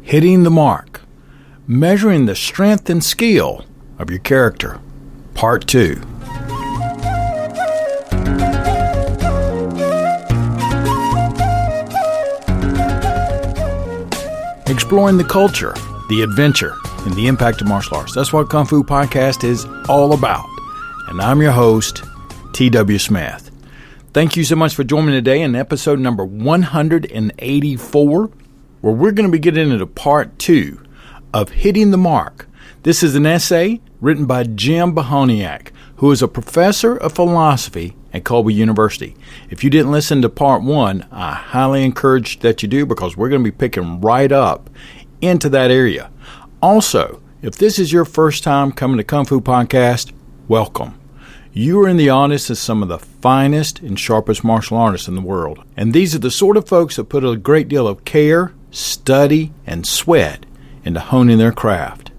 Hitting the Mark, Measuring the Strength and Skill of Your Character, Part 2. Exploring the culture, the adventure, and the impact of martial arts. That's what Kung Fu Podcast is all about. And I'm your host, T.W. Smith. Thank you so much for joining me today in episode number 184, where we're going to be getting into part 2 of Hitting the Mark. This is an essay written by Jim Bohoniak, who is a professor of philosophy at Colby University. If you didn't listen to part 1, I highly encourage that you do, because we're going to be picking right up into that area. Also, if this is your first time coming to Kung Fu Podcast, welcome. You are in the audience of some of the finest and sharpest martial artists in the world. And these are the sort of folks that put a great deal of care, study, and sweat into honing their craft.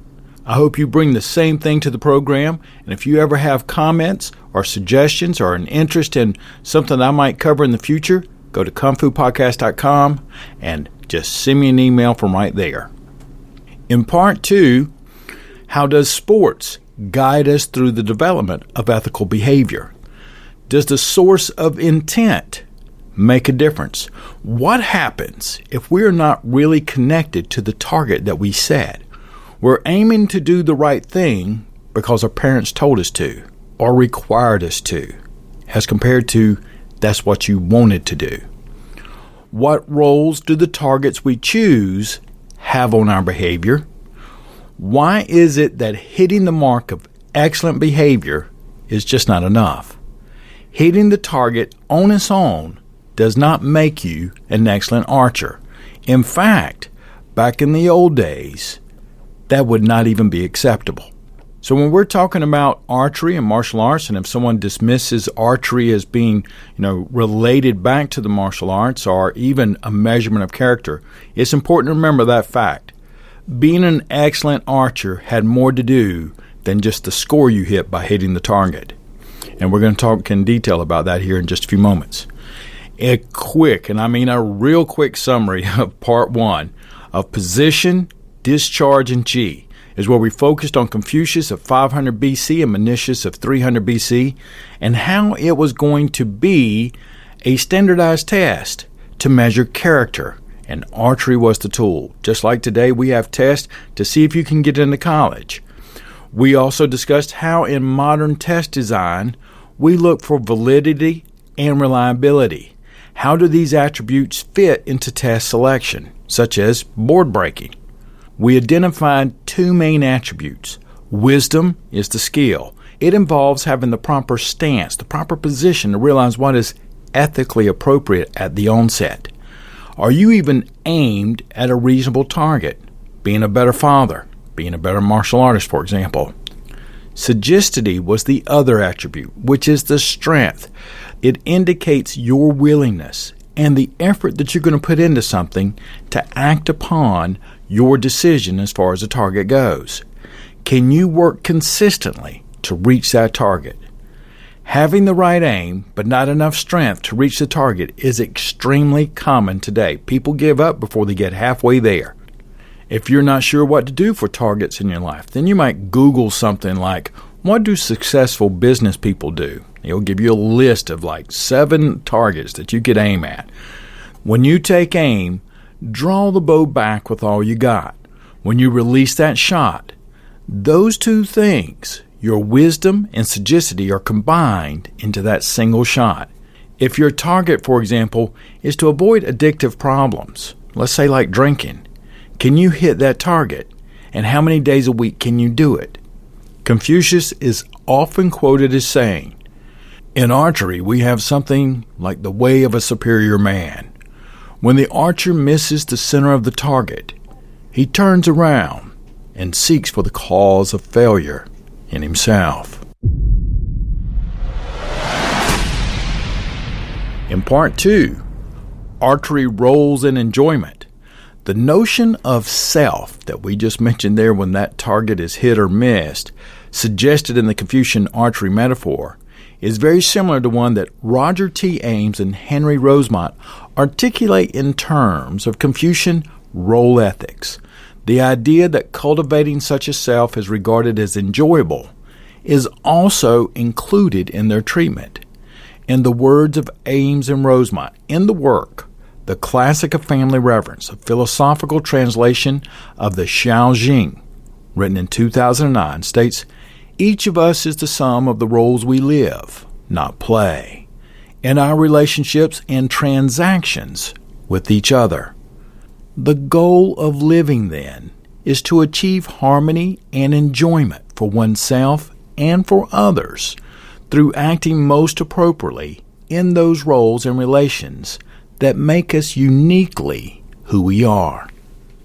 I hope you bring the same thing to the program. And if you ever have comments or suggestions or an interest in something I might cover in the future, go to kungfupodcast.com and just send me an email from right there. In part 2, how does sports guide us through the development of ethical behavior? Does the source of intent make a difference? What happens if we're not really connected to the target that we set? We're aiming to do the right thing because our parents told us to or required us to, as compared to that's what you wanted to do. What roles do the targets we choose have on our behavior? Why is it that hitting the mark of excellent behavior is just not enough? Hitting the target on its own does not make you an excellent archer. In fact, back in the old days, that would not even be acceptable. So when we're talking about archery and martial arts, and if someone dismisses archery as being, related back to the martial arts or even a measurement of character, it's important to remember that fact. Being an excellent archer had more to do than just the score you hit by hitting the target. And we're going to talk in detail about that here in just a few moments. A real quick summary of part 1 of position, discharge, and chi is where we focused on Confucius of 500 BC and Confucius of 300 BC and how it was going to be a standardized test to measure character. And archery was the tool. Just like today, we have tests to see if you can get into college. We also discussed how in modern test design, we look for validity and reliability. How do these attributes fit into test selection, such as board breaking? We identified 2 main attributes. Wisdom is the skill. It involves having the proper stance, the proper position to realize what is ethically appropriate at the onset. Are you even aimed at a reasonable target? Being a better father, being a better martial artist, for example. Sagacity was the other attribute, which is the strength. It indicates your willingness and the effort that you're going to put into something to act upon your decision as far as the target goes. Can you work consistently to reach that target? Having the right aim, but not enough strength to reach the target is extremely common today. People give up before they get halfway there. If you're not sure what to do for targets in your life, then you might Google something like, what do successful business people do? It'll give you a list of 7 targets that you could aim at. When you take aim, draw the bow back with all you got. When you release that shot, those 2 things, your wisdom and sagacity, are combined into that single shot. If your target, for example, is to avoid addictive problems, let's say like drinking, can you hit that target? And how many days a week can you do it? Confucius is often quoted as saying, in archery, we have something like the way of a superior man. When the archer misses the center of the target, he turns around and seeks for the cause of failure in himself. In part 2, archery roles and enjoyment. The notion of self that we just mentioned there when that target is hit or missed, suggested in the Confucian archery metaphor, is very similar to one that Roger T. Ames and Henry Rosemont articulate in terms of Confucian role ethics. The idea that cultivating such a self is regarded as enjoyable is also included in their treatment. In the words of Ames and Rosemont, in the work, The Classic of Family Reverence, a philosophical translation of the Xiao Jing, written in 2009, states, each of us is the sum of the roles we live, not play, in our relationships and transactions with each other. The goal of living, then, is to achieve harmony and enjoyment for oneself and for others through acting most appropriately in those roles and relations that make us uniquely who we are.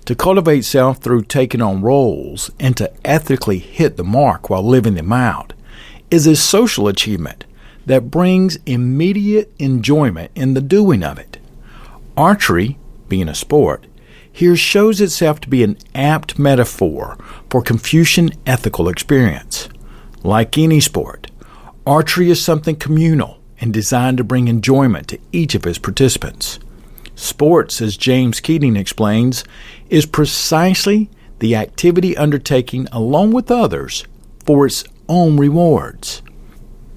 To cultivate self through taking on roles and to ethically hit the mark while living them out is a social achievement that brings immediate enjoyment in the doing of it. Archery, being a sport, here shows itself to be an apt metaphor for Confucian ethical experience. Like any sport, archery is something communal and designed to bring enjoyment to each of its participants. Sports, as James Keating explains, is precisely the activity undertaken along with others for its own rewards.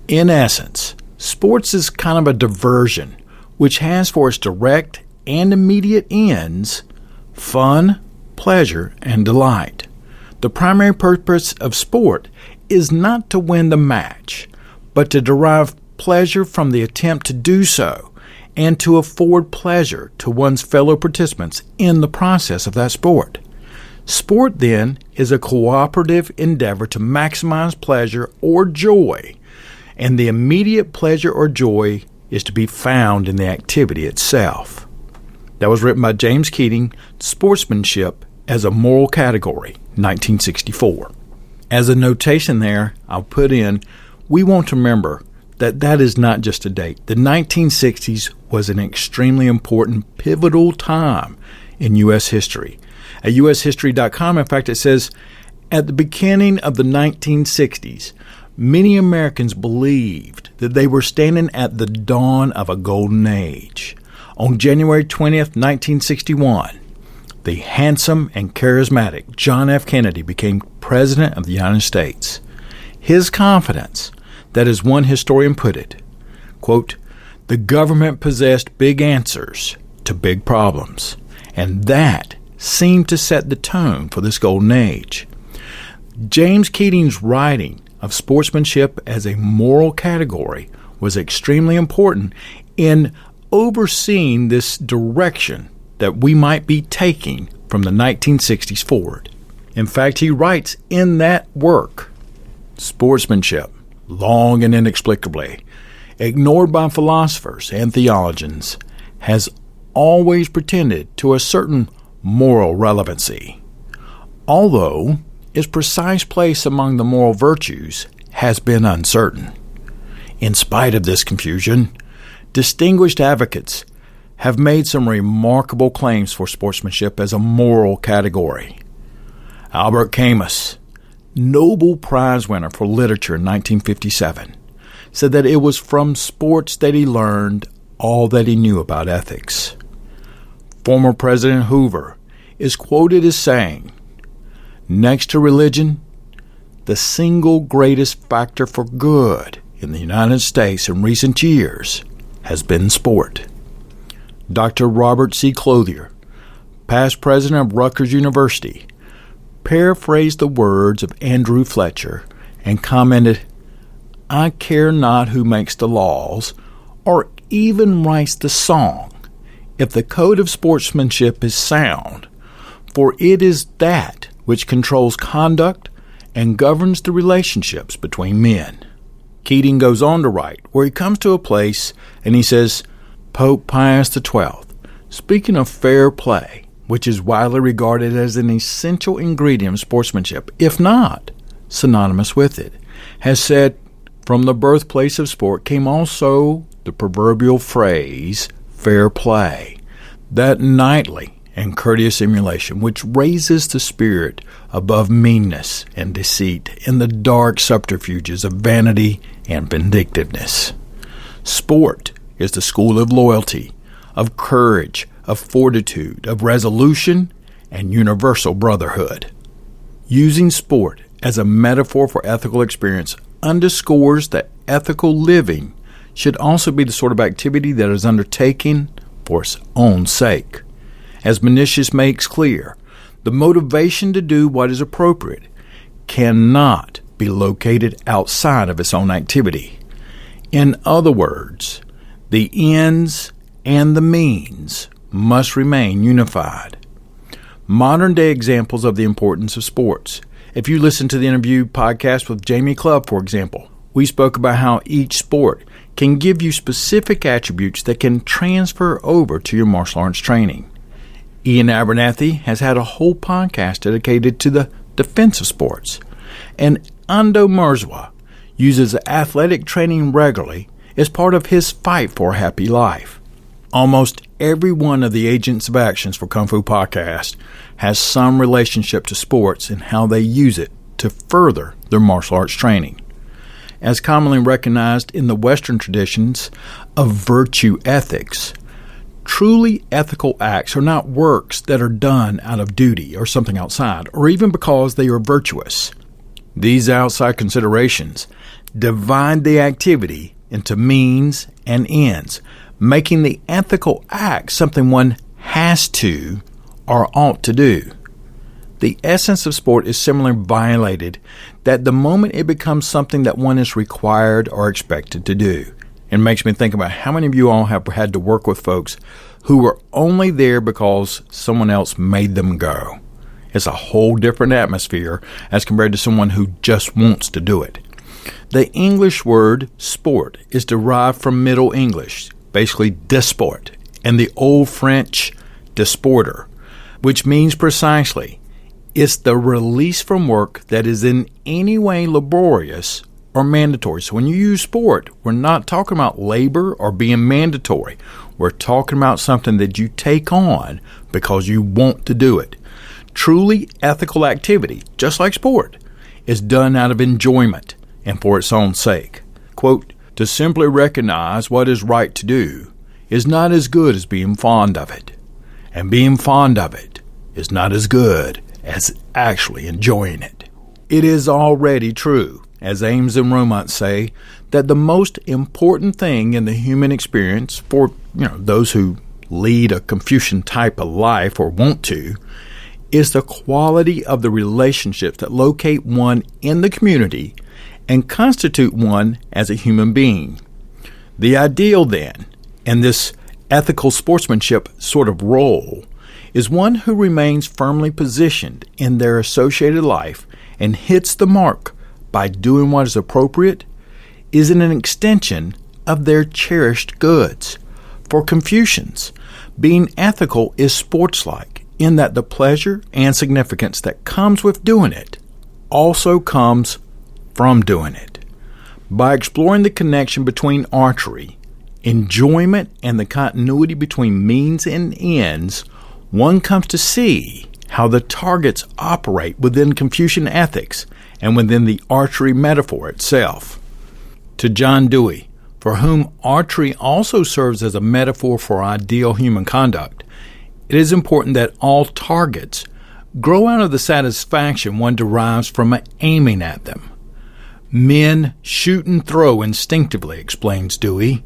In essence, sports is kind of a diversion which has for its direct and immediate ends fun, pleasure, and delight. The primary purpose of sport is not to win the match, but to derive pleasure from the attempt to do so and to afford pleasure to one's fellow participants in the process of that sport. Sport, then, is a cooperative endeavor to maximize pleasure or joy, and the immediate pleasure or joy is to be found in the activity itself. That was written by James Keating, Sportsmanship as a Moral Category, 1964. As a notation there, I'll put in, we want to remember that is not just a date. The 1960s was an extremely important, pivotal time in U.S. history. At ushistory.com, in fact, it says, at the beginning of the 1960s, many Americans believed that they were standing at the dawn of a golden age. On January 20th, 1961, the handsome and charismatic John F. Kennedy became President of the United States. His confidence, that as one historian put it, quote, the government possessed big answers to big problems, and that seemed to set the tone for this golden age. James Keating's writing of sportsmanship as a moral category was extremely important in overseeing this direction that we might be taking from the 1960s forward. In fact, he writes in that work, sportsmanship, long and inexplicably, ignored by philosophers and theologians, has always pretended to a certain moral relevancy, although its precise place among the moral virtues has been uncertain. In spite of this confusion, distinguished advocates have made some remarkable claims for sportsmanship as a moral category. Albert Camus, Nobel Prize winner for literature in 1957, said that it was from sports that he learned all that he knew about ethics. Former President Hoover is quoted as saying, next to religion, the single greatest factor for good in the United States in recent years has been sport. Dr. Robert C. Clothier, past president of Rutgers University, paraphrased the words of Andrew Fletcher and commented, I care not who makes the laws or even writes the song if the code of sportsmanship is sound, for it is that which controls conduct and governs the relationships between men. Keating goes on to write, where he comes to a place and he says, Pope Pius XII, speaking of fair play, which is widely regarded as an essential ingredient of sportsmanship, if not synonymous with it, has said, from the birthplace of sport came also the proverbial phrase, fair play, that knightly and courteous emulation which raises the spirit above meanness and deceit in the dark subterfuges of vanity and vindictiveness. Sport is the school of loyalty, of courage, of fortitude, of resolution, and universal brotherhood. Using sport as a metaphor for ethical experience underscores that ethical living should also be the sort of activity that is undertaken for its own sake. As Confucius makes clear, the motivation to do what is appropriate cannot be located outside of its own activity. In other words, the ends and the means must remain unified. Modern-day examples of the importance of sports. If you listen to the interview podcast with Jamie Clubb, for example, we spoke about how each sport can give you specific attributes that can transfer over to your martial arts training. Ian Abernathy has had a whole podcast dedicated to the defensive sports. And Ando Mirzwa uses athletic training regularly as part of his fight for a happy life. Almost every one of the agents of actions for Kung Fu Podcast has some relationship to sports and how they use it to further their martial arts training. As commonly recognized in the Western traditions of virtue ethics, truly ethical acts are not works that are done out of duty or something outside, or even because they are virtuous. These outside considerations divide the activity into means and ends, making the ethical act something one has to or ought to do. The essence of sport is similarly violated that the moment it becomes something that one is required or expected to do. It makes me think about how many of you all have had to work with folks who were only there because someone else made them go. It's a whole different atmosphere as compared to someone who just wants to do it. The English word sport is derived from Middle English, basically disport, and the Old French disporter, which means precisely it's the release from work that is in any way laborious or mandatory. So when you use sport, we're not talking about labor or being mandatory. We're talking about something that you take on because you want to do it. Truly ethical activity, just like sport, is done out of enjoyment and for its own sake. Quote, to simply recognize what is right to do is not as good as being fond of it. And being fond of it is not as good as actually enjoying it. It is already true, as Ames and Romont say, that the most important thing in the human experience for those who lead a Confucian type of life or want to is the quality of the relationships that locate one in the community and constitute one as a human being. The ideal, then, in this ethical sportsmanship sort of role is one who remains firmly positioned in their associated life and hits the mark by doing what is appropriate, is an extension of their cherished goods. For Confucians, being ethical is sports-like in that the pleasure and significance that comes with doing it also comes from doing it. By exploring the connection between archery, enjoyment, and the continuity between means and ends, one comes to see how the targets operate within Confucian ethics and within the archery metaphor itself. To John Dewey, for whom archery also serves as a metaphor for ideal human conduct, it is important that all targets grow out of the satisfaction one derives from aiming at them. Men shoot and throw instinctively, explains Dewey,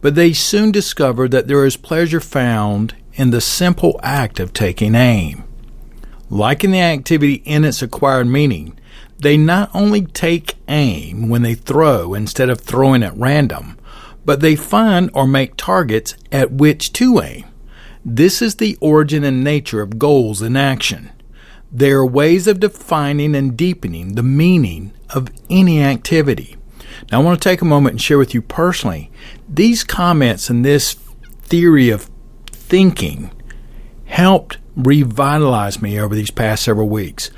but they soon discover that there is pleasure found in the simple act of taking aim. Like in the activity in its acquired meaning, they not only take aim when they throw instead of throwing at random, but they find or make targets at which to aim. This is the origin and nature of goals in action. They are ways of defining and deepening the meaning of any activity. Now, I want to take a moment and share with you personally, these comments and this theory of thinking helped revitalize me over these past several weeks.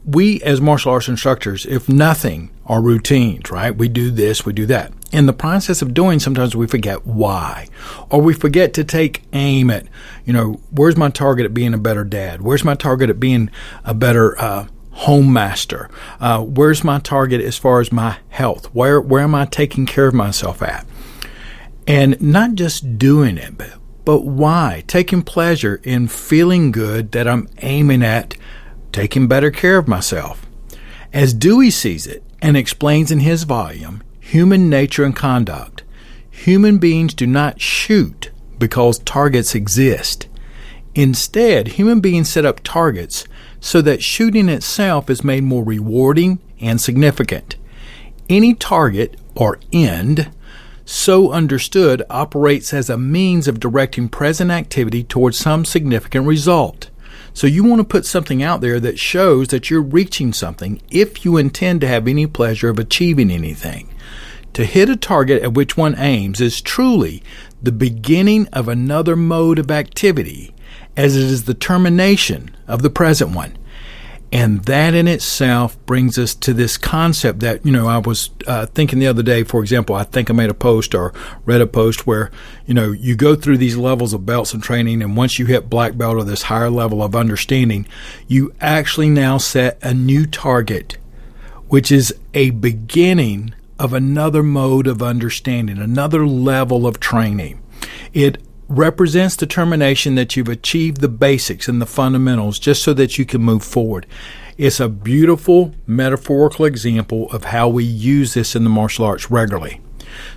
We as martial arts instructors, if nothing, are routines, right? We do this, we do that. In the process of doing, sometimes we forget why. Or we forget to take aim at, where's my target at being a better dad? Where's my target at being a better home master? Where's my target as far as my health? Where am I taking care of myself at? And not just doing it, but but why? Taking pleasure in feeling good that I'm aiming at taking better care of myself. As Dewey sees it and explains in his volume, Human Nature and Conduct, human beings do not shoot because targets exist. Instead, human beings set up targets so that shooting itself is made more rewarding and significant. Any target or end, so understood, operates as a means of directing present activity towards some significant result. So you want to put something out there that shows that you're reaching something if you intend to have any pleasure of achieving anything. To hit a target at which one aims is truly the beginning of another mode of activity, as it is the termination of the present one. And that in itself brings us to this concept that, I was thinking the other day, for example, I think I made a post or read a post where, you go through these levels of belts and training, and once you hit black belt or this higher level of understanding, you actually now set a new target, which is a beginning of another mode of understanding, another level of training. It represents determination that you've achieved the basics and the fundamentals just so that you can move forward. It's a beautiful metaphorical example of how we use this in the martial arts regularly.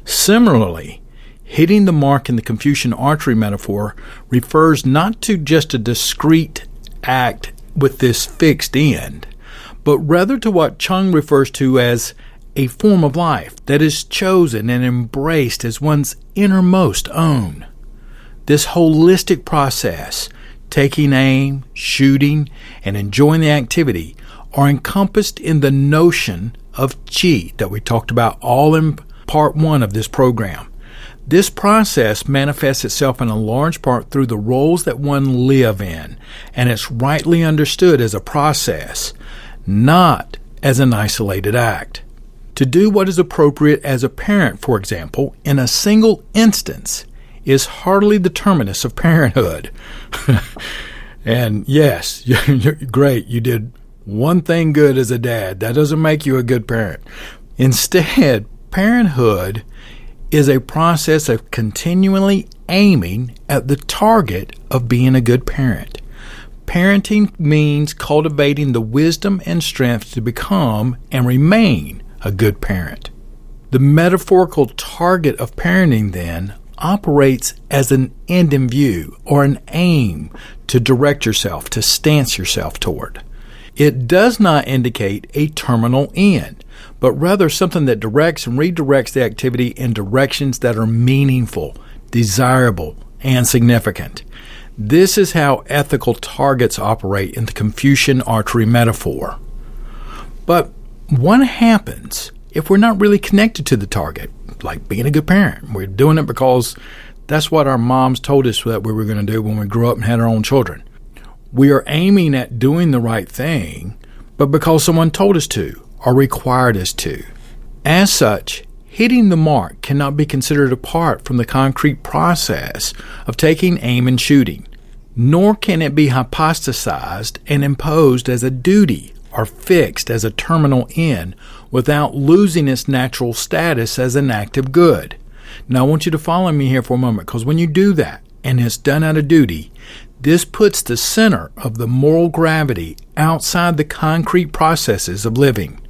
Similarly, hitting the mark in the Confucian archery metaphor refers not to just a discrete act with this fixed end, but rather to what Chung refers to as a form of life that is chosen and embraced as one's innermost own. This holistic process, taking aim, shooting, and enjoying the activity, are encompassed in the notion of Qi that we talked about all in part 1 of this program. This process manifests itself in a large part through the roles that one live in, and it's rightly understood as a process, not as an isolated act. To do what is appropriate as a parent, for example, in a single instance, is hardly the terminus of parenthood. And yes, you're great. You did one thing good as a dad. That doesn't make you a good parent. Instead, parenthood is a process of continually aiming at the target of being a good parent. Parenting means cultivating the wisdom and strength to become and remain a good parent. The metaphorical target of parenting, then, operates as an end in view or an aim to direct yourself, to stance yourself toward. It does not indicate a terminal end, but rather something that directs and redirects the activity in directions that are meaningful, desirable, and significant. This is how ethical targets operate in the Confucian archery metaphor. But what happens if we're not really connected to the target? Like being a good parent. We're doing it because that's what our moms told us that we were going to do when we grew up and had our own children. We are aiming at doing the right thing, but because someone told us to or required us to. As such, hitting the mark cannot be considered apart from the concrete process of taking aim and shooting, nor can it be hypostasized and imposed as a duty or fixed as a terminal end without losing its natural status as an act of good. Now I want you to follow me here for a moment, because when you do that and it's done out of duty, this puts the center of the moral gravity outside the concrete processes of living.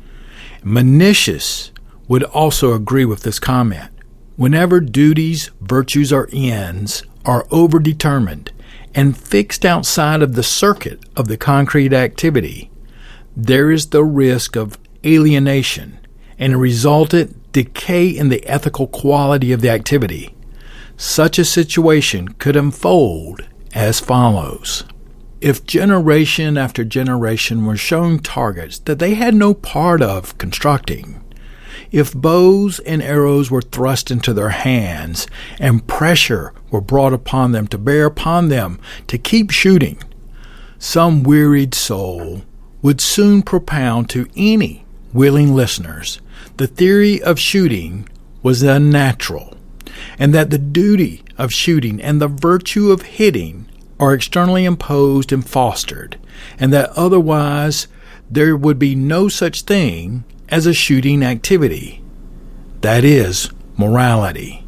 Mencius would also agree with this comment. Whenever duties, virtues, or ends are overdetermined and fixed outside of the circuit of the concrete activity, there is the risk of alienation and a resultant decay in the ethical quality of the activity. Such a situation could unfold as follows. If generation after generation were shown targets that they had no part of constructing, if bows and arrows were thrust into their hands and pressure were brought upon them to bear upon them to keep shooting, some wearied soul would soon propound to any willing listeners the theory of shooting was unnatural, and that the duty of shooting and the virtue of hitting are externally imposed and fostered, and that otherwise there would be no such thing as a shooting activity. That is morality.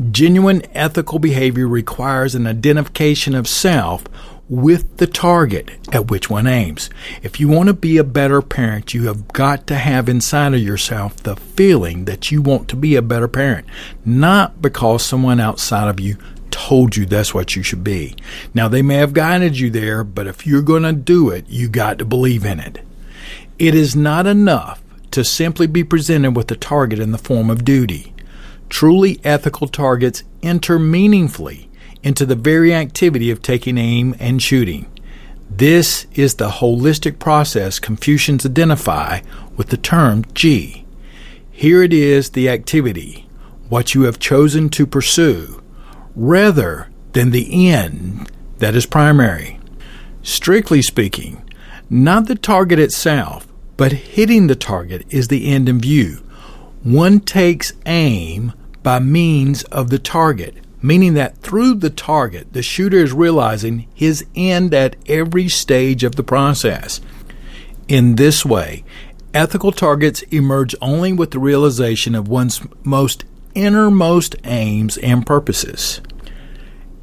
Genuine ethical behavior requires an identification of self with the target at which one aims. If you want to be a better parent, you have got to have inside of yourself the feeling that you want to be a better parent, not because someone outside of you told you that's what you should be. Now, they may have guided you there, but if you're going to do it, you got to believe in it. It is not enough to simply be presented with a target in the form of duty. Truly ethical targets enter meaningfully into the very activity of taking aim and shooting. This is the holistic process Confucians identify with the term Ji. Here it is, the activity, what you have chosen to pursue, rather than the end that is primary. Strictly speaking, not the target itself, but hitting the target is the end in view. One takes aim by means of the target, meaning that through the target, the shooter is realizing his end at every stage of the process. In this way, ethical targets emerge only with the realization of one's most innermost aims and purposes.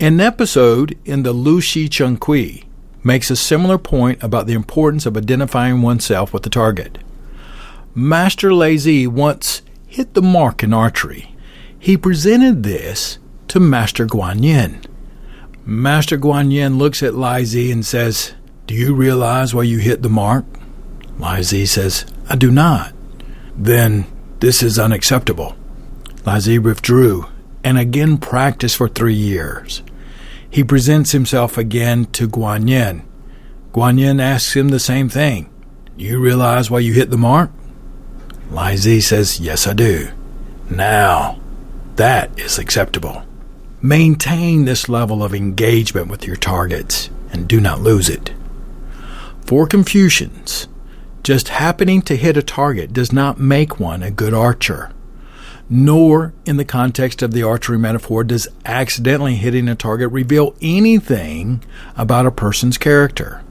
An episode in the Lu Shi Chun Kui makes a similar point about the importance of identifying oneself with the target. Master Lazy once hit the mark in archery. He presented this to Master Guan Yin. Master Guan Yin looks at Lai Zi and says, "Do you realize why you hit the mark?" Lai Zi says, "I do not." "Then this is unacceptable." Lai Zi withdrew and again practiced for 3 years. He presents himself again to Guan Yin. Guan Yin asks him the same thing. "Do you realize why you hit the mark?" Lai Zi says, "Yes, I do." "Now, that is acceptable." Maintain this level of engagement with your targets and do not lose it. For Confucians, just happening to hit a target does not make one a good archer. Nor, in the context of the archery metaphor, does accidentally hitting a target reveal anything about a person's character.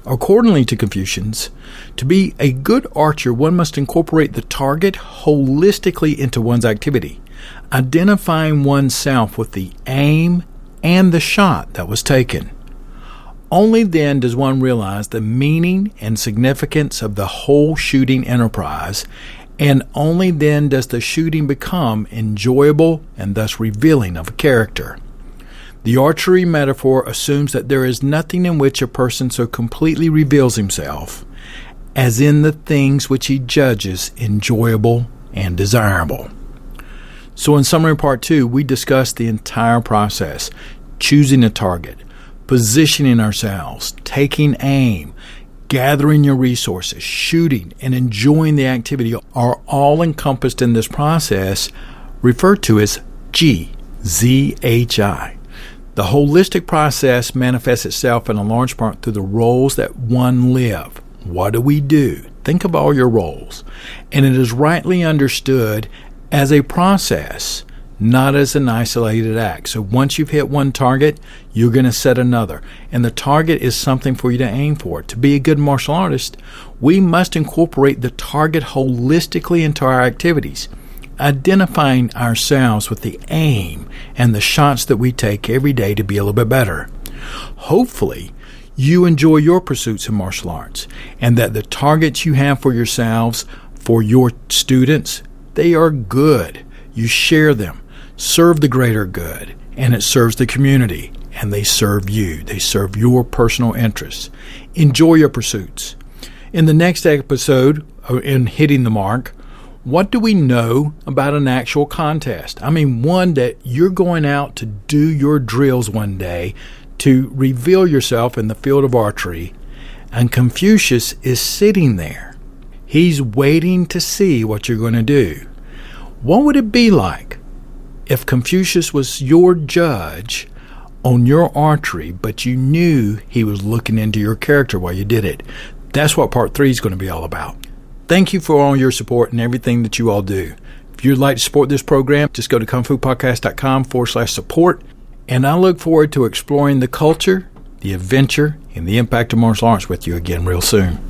Accordingly to Confucians, to be a good archer, one must incorporate the target holistically into one's activity, identifying oneself with the aim and the shot that was taken. Only then does one realize the meaning and significance of the whole shooting enterprise, and only then does the shooting become enjoyable and thus revealing of a character. The archery metaphor assumes that there is nothing in which a person so completely reveals himself as in the things which he judges enjoyable and desirable. So in summary part 2, we discussed the entire process: choosing a target, positioning ourselves, taking aim, gathering your resources, shooting, and enjoying the activity are all encompassed in this process referred to as Ji, Z-H-I. The holistic process manifests itself in a large part through the roles that one live. What do we do? Think of all your roles. And it is rightly understood as a process, not as an isolated act. So once you've hit one target, you're going to set another. And the target is something for you to aim for. To be a good martial artist, we must incorporate the target holistically into our activities, identifying ourselves with the aim and the shots that we take every day to be a little bit better. Hopefully, you enjoy your pursuits in martial arts, and that the targets you have for yourselves, for your students, they are good. You share them, serve the greater good, and it serves the community, and they serve you. They serve your personal interests. Enjoy your pursuits. In the next episode, in Hitting the Mark, what do we know about an actual contest? I mean, one that you're going out to do your drills one day to reveal yourself in the field of archery, and Confucius is sitting there. He's waiting to see what you're going to do. What would it be like if Confucius was your judge on your archery, but you knew he was looking into your character while you did it? That's what part 3 is going to be all about. Thank you for all your support and everything that you all do. If you'd like to support this program, just go to kungfupodcast.com/support. And I look forward to exploring the culture, the adventure, and the impact of martial arts with you again real soon.